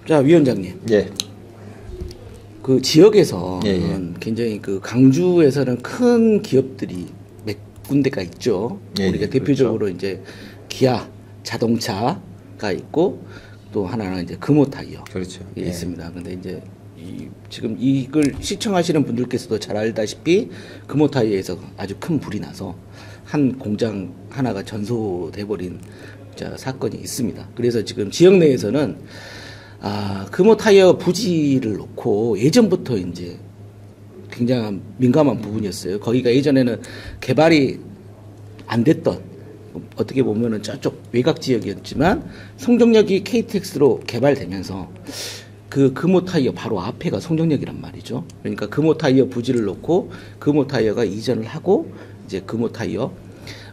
자, 위원장님. 예. 그 지역에서 예. 굉장히 그 강주에서는 큰 기업들이 몇 군데가 있죠. 예, 우리가 예, 대표적으로 그렇죠. 이제 기아 자동차가 있고 또 하나는 이제 금호타이어 그렇죠. 있습니다. 근데 이제 지금 이걸 시청하시는 분들께서도 잘 알다시피 금호타이어에서 아주 큰 불이 나서 한 공장 하나가 전소돼 버린 사건이 있습니다. 그래서 지금 지역 내에서는 금호타이어 부지를 놓고 예전부터 이제 굉장히 민감한 부분이었어요. 거기가 예전에는 개발이 안 됐던, 어떻게 보면은 저쪽 외곽 지역이었지만 송정역이 KTX로 개발되면서 그 금호타이어 바로 앞에가 송정역이란 말이죠. 그러니까 금호타이어 부지를 놓고 금호타이어가 이전을 하고 이제 금호타이어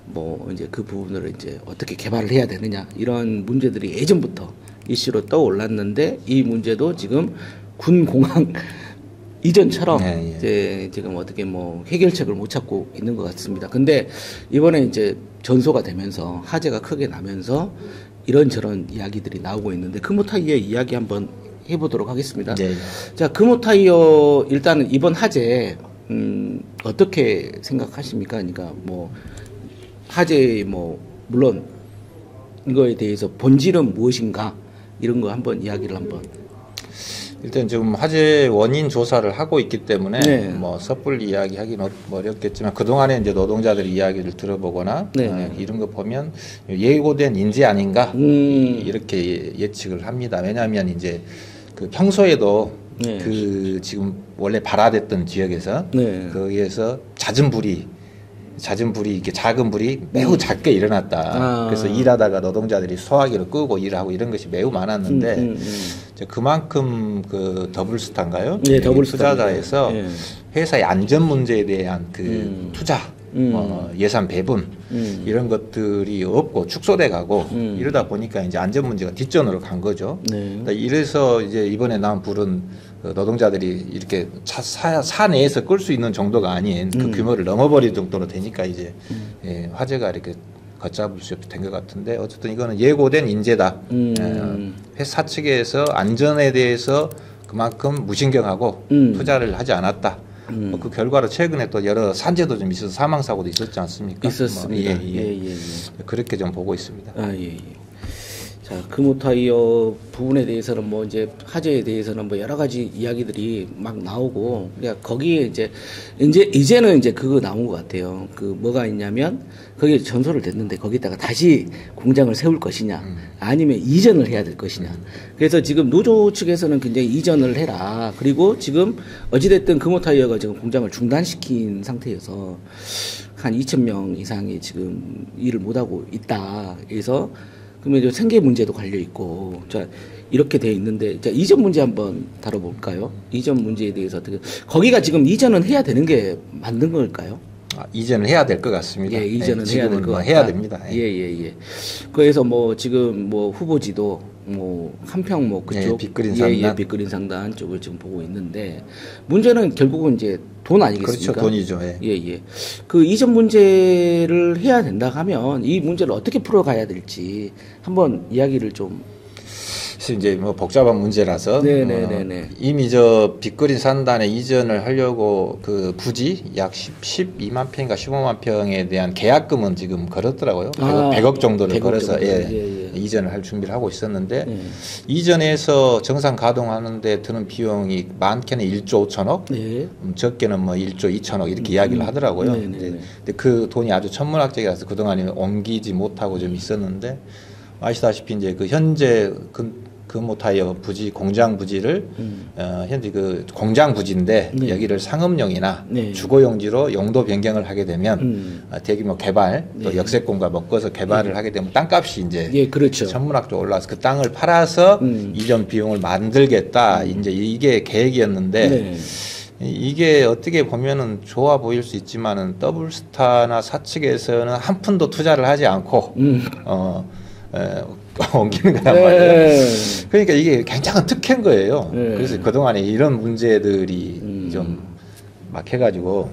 뭐 이제 그 부분을 이제 어떻게 개발을 해야 되느냐, 이런 문제들이 예전부터 이슈로 떠올랐는데, 이 문제도 지금 군공항 이전처럼 이제 지금 어떻게 뭐 해결책을 못 찾고 있는 것 같습니다. 근데 이번에 이제 전소가 되면서 화재가 크게 나면서 이런저런 이야기들이 나오고 있는데, 금호타이어 이야기 한번 해보도록 하겠습니다. 네. 자, 금호타이어 일단은 이번 화재 어떻게 생각하십니까? 그러니까 뭐 화재 뭐 물론 이거에 대해서 본질은 무엇인가, 이런 거 한번 이야기를 한번. 일단 지금 화재 원인 조사를 하고 있기 때문에 네. 뭐 섣불리 이야기하기는 어렵겠지만, 그동안에 이제 노동자들 이야기를 들어보거나 이런 거 보면 예고된 인재 아닌가 이렇게 예측을 합니다. 왜냐하면 이제 그 평소에도 그 지금 원래 발화됐던 지역에서 거기에서 잦은 불이 이렇게 작은 불이 매우 작게 일어났다. 그래서 일하다가 노동자들이 소화기를 끄고 일하고 이런 것이 매우 많았는데 그만큼 그 더블스타인가요? 투자자에서 회사의 안전 문제에 대한 그 투자, 예산 배분 이런 것들이 없고 축소돼 가고 이러다 보니까 이제 안전 문제가 뒷전으로 간 거죠. 그러니까 이래서 이제 이번에 나온 불은 노동자들이 이렇게 사 내에서 끌 수 있는 정도가 아닌 그 규모를 넘어버릴 정도로 되니까 이제 화재가 이렇게 걷잡을 수 없게 된 것 같은데, 어쨌든 이거는 예고된 인재다. 회사 측에서 안전에 대해서 그만큼 무신경하고 투자를 하지 않았다. 그 결과로 최근에 또 여러 산재도 좀 있어서 사망 사고도 있었지 않습니까? 있었습니다. 그렇게 좀 보고 있습니다. 자, 금호타이어 부분에 대해서는 뭐 이제 화재에 대해서는 뭐 여러 가지 이야기들이 막 나오고, 그러니까 거기에 이제는 이제 그거 나온 것 같아요. 그 뭐가 있냐면 거기에 전소를 됐는데 거기다가 다시 공장을 세울 것이냐, 아니면 이전을 해야 될 것이냐. 그래서 지금 노조 측에서는 굉장히 이전을 해라. 그리고 지금 어찌됐든 금호타이어가 지금 공장을 중단시킨 상태여서 한 2,000명 이상이 지금 일을 못하고 있다. 그래서 그러면 이제 생계 문제도 걸려 있고, 자, 이렇게 돼 있는데, 자, 이전 문제 한번 다뤄볼까요? 이전 문제에 대해서 어떻게, 거기가 지금 이전은 해야 되는 게 맞는 걸까요? 이전을 해야 될 것 같습니다. 이전은 해야 될 것 같다. 해야 됩니다. 그래서 뭐 지금 뭐 후보지도 뭐 한평 뭐 그쪽 빅그린 상단, 빅그린 상단 쪽을 지금 보고 있는데, 문제는 결국은 이제 돈 아니겠습니까? 그렇죠, 돈이죠. 그 이전 문제를 해야 된다 하면 이 문제를 어떻게 풀어가야 될지 한번 이야기를 좀. 그래서 이제 뭐 복잡한 문제라서 이미 저 빅그린 산단에 이전을 하려고 그 부지 약 12만 평인가 15만 평에 대한 계약금은 지금 걸었더라고요. 100억 정도를 걸어서 이전을 할 준비를 하고 있었는데, 이전에서 정상 가동하는데 드는 비용이 많게는 1조 5천억, 적게는 뭐 1조 2천억 이렇게 이야기를 하더라고요. 근데 그 돈이 아주 천문학적이라서 그동안에 옮기지 못하고 좀 있었는데, 아시다시피 이제 그 현재 금호타이어 부지, 공장 부지를 현재 그 공장 부지인데 여기를 상업용이나 주거용지로 용도 변경을 하게 되면 대규모 개발, 또 역세권과 묶어서 개발을 하게 되면 땅값이 이제 천문학적으로 올라와서 그 땅을 팔아서 이전 비용을 만들겠다. 이제 이게 계획이었는데, 이게 어떻게 보면은 좋아 보일 수 있지만은 더블스타나 사측에서는 한 푼도 투자를 하지 않고 옮기는 거란 말이에요. 그러니까 이게 굉장한 특혜인 거예요. 그래서 그동안에 이런 문제들이 좀 막 해가지고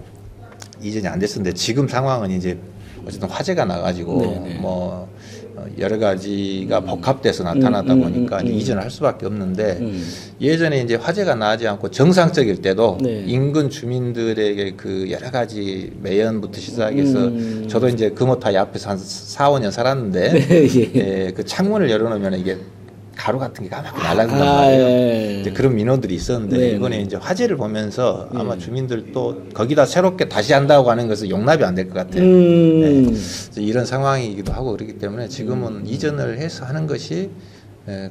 이전이 안 됐었는데, 지금 상황은 이제 어쨌든 화재가 나가지고 뭐 여러 가지가 복합돼서 나타나다 보니까 이제 이전을 할 수밖에 없는데 예전에 이제 화재가 나지 않고 정상적일 때도 네. 인근 주민들에게 그 여러 가지 매연부터 시작해서 저도 이제 금호타이 앞에서 한 4, 5년 살았는데 네, 예, 그 창문을 열어놓으면 이게 가루 같은 게 까맣게 날아간단 말이에요. 예. 이제 그런 민원들이 있었는데 네. 이번에 이제 화재를 보면서 아마 주민들도 거기다 새롭게 다시 한다고 하는 것은 용납이 안 될 것 같아요. 네. 그래서 이런 상황이기도 하고 그렇기 때문에 지금은 이전을 해서 하는 것이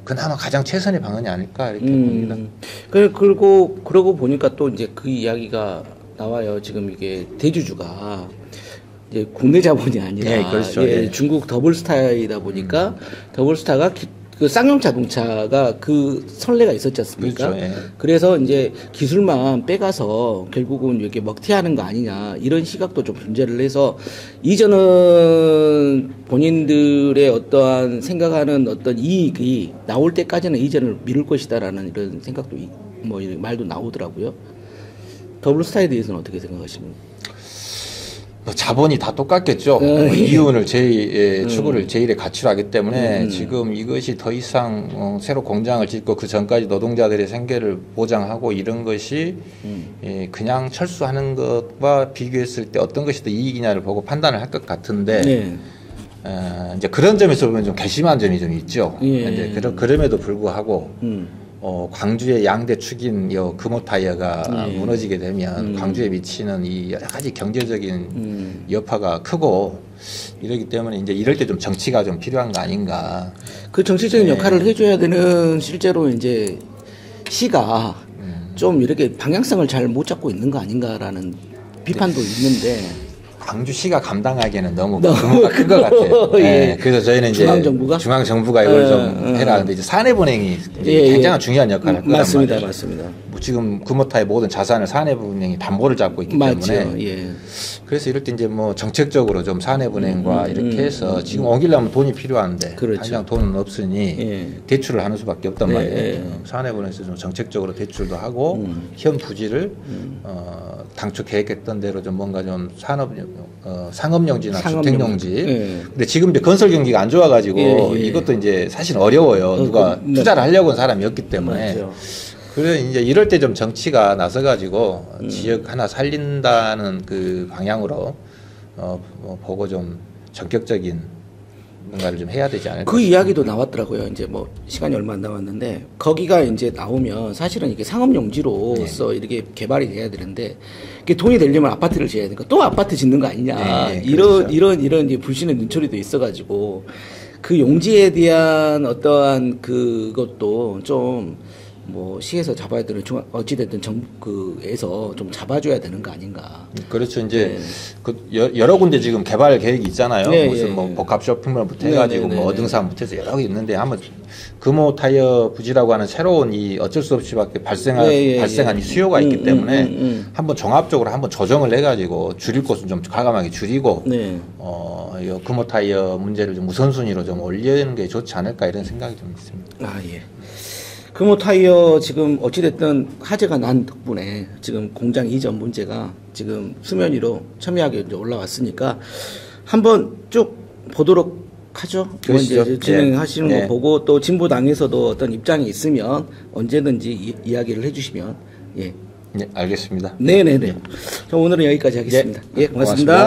그나마 가장 최선의 방안이 아닐까 이렇게 봅니다. 그러고 보니까 또 이제 그 이야기가 나와요. 지금 이게 대주주가 이제 국내 자본이 아니라 네, 그렇죠. 예, 예. 중국 더블스타이다 보니까 더블스타가 그 쌍용 자동차가 그 선례가 있었지 않습니까? 그렇죠. 예. 그래서 이제 기술만 빼가서 결국은 이렇게 먹튀하는 거 아니냐 이런 시각도 좀 존재를 해서 이전은 본인들의 어떠한 생각하는 어떤 이익이 나올 때까지는 이전을 미룰 것이다라는 이런 생각도 뭐 이런 말도 나오더라고요. 더블스타에 대해서는 어떻게 생각하십니까? 자본이 다 똑같겠죠. 예. 이윤을 추구를 제일의 가치로 하기 때문에 지금 이것이 더 이상 새로 공장을 짓고 그 전까지 노동자들의 생계를 보장하고 이런 것이 그냥 철수하는 것과 비교했을 때 어떤 것이 더 이익이냐를 보고 판단을 할 것 같은데 네. 이제 그런 점에서 보면 좀 괘씸한 점이 좀 있죠. 예. 이제 그럼에도 불구하고 광주의 양대 축인 금호타이어가 무너지게 되면 광주에 미치는 이 여러 가지 경제적인 여파가 크고 이러기 때문에 이제 이럴 때 좀 정치가 좀 필요한 거 아닌가. 그 정치적인 역할을 해줘야 되는 실제로 이제 시가 좀 이렇게 방향성을 잘 못 잡고 있는 거 아닌가라는 비판도 있는데. 광주시가 감당하기에는 너무 규모가 큰 것 같아요. 예. 그래서 저희는 이제 중앙정부가 이걸 좀 해라 하는데 이제 산해분행이 굉장히 중요한 역할을 할 거란 맞습니다, 말이에요. 맞습니다. 뭐 지금 금호타의 모든 자산을 산해분행이 담보를 잡고 있기 맞죠. 때문에 예. 그래서 이럴 때 이제 뭐 정책적으로 좀 산해분행과 이렇게 해서 지금 옮기려면 돈이 필요한데 그렇죠. 당장 돈은 없으니 대출을 하는 수밖에 없단 말이에요. 산해분행에서 좀 정책적으로 대출도 하고 현 부지를 당초 계획했던 대로 좀 뭔가 좀 상업용지나 주택용지. 근데 지금 이제 건설 경기가 안 좋아가지고 이것도 이제 사실 어려워요. 누가 투자를 하려고 한 사람이 없기 때문에. 맞죠. 그래 이제 이럴 때 좀 정치가 나서가지고 지역 하나 살린다는 그 방향으로 보고 좀 전격적인 뭔가를 좀 해야 되지 않을까. 그 이야기도 나왔더라고요. 이제 뭐 시간이 얼마 안 남았는데 거기가 이제 나오면 사실은 이게 상업용지로서 이렇게 개발이 돼야 되는데 이게 돈이 되려면 아파트를 지어야 되니까 또 아파트 짓는 거 아니냐. 그렇죠. 이런 이제 불신의 눈초리도 있어가지고 그 용지에 대한 어떠한 그것도 좀 뭐 시에서 잡아야 되는 어찌됐든 정부에서 좀 잡아줘야 되는 거 아닌가. 그렇죠. 이제 그 여러 군데 지금 개발 계획이 있잖아요. 무슨 뭐 복합 쇼핑몰부터 해가지고 뭐 어등산부터 해서 여러 개 있는데 한번 금호타이어 부지라고 하는 새로운 이 어쩔 수 없이밖에 발생한 이 수요가 있기 때문에 한번 종합적으로 한번 조정을 해가지고 줄일 곳은 좀 과감하게 줄이고 이 금호타이어 문제를 좀 우선순위로 좀 올리는 게 좋지 않을까 이런 생각이 좀 있습니다. 아 예. 금호타이어 지금 어찌됐든 화재가 난 덕분에 지금 공장 이전 문제가 지금 수면 위로 첨예하게 이제 올라왔으니까 한번 쭉 보도록 하죠. 이제 진행하시는 거 보고 또 진보당에서도 어떤 입장이 있으면 언제든지 이야기를 해주시면 예. 네, 알겠습니다. 네네네. 저 오늘은 여기까지 하겠습니다. 예, 고맙습니다.